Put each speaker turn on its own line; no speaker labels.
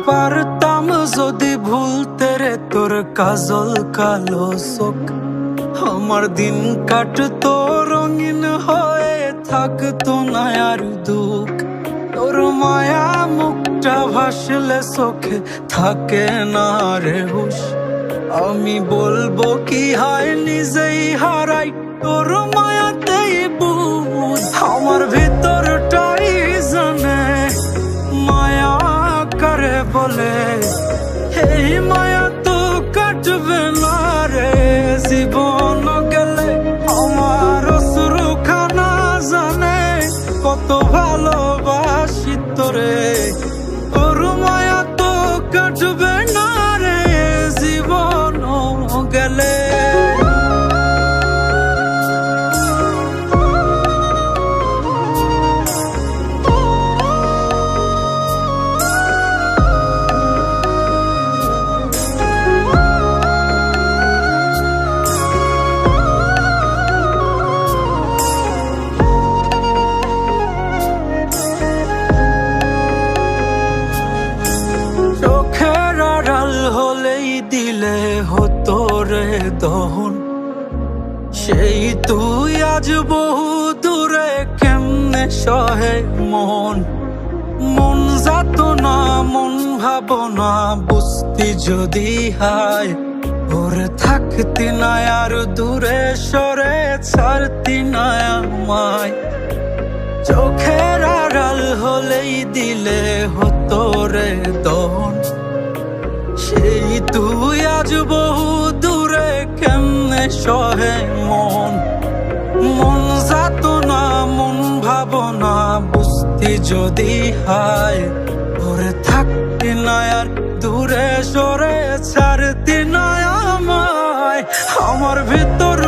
পারতাম যদি ভুলতে রে তোর কাজল কালো চোখ, আমার দিন কাটতো রঙিন হয়ে, থাকতো না আর দুঃখ। তোর মায়া মুখটা ভাসলে চোখে থাকে না রে হুশ, আমি বলবো কি হয় নিজেই হারাই তোর মায়াতেই বুঝ। আমার ভিতরটাই জানে মায়া করে বলে, এই মায়া তো কাটবে না রে জীবন গেলে। আমার অশ্রুখানা জানে কত ভালোবাসি তোরে, তোর মায়া তো কাটবে না রে জীবন গেলে। দিলে হতো রে দহন, সেই তুই আজ বহু দূরে কেমনে সহে মন। মন যাত না মন ভাবনা বুঝতি যদি হায়, ওরে থাকতি না আর দূরে সরে ছাড়তি না আমায়। চোখের আড়াল হলেই দিলে হতো রে দহন, সেই তুই আজ বহু দূরে কেমনে সহে মন। মন যাত না মন ভাবনা বুঝতি যদি হায়, ওরে থাকতি না আর দূরে সরে ছাড়তি না আমায়। আমার ভিতর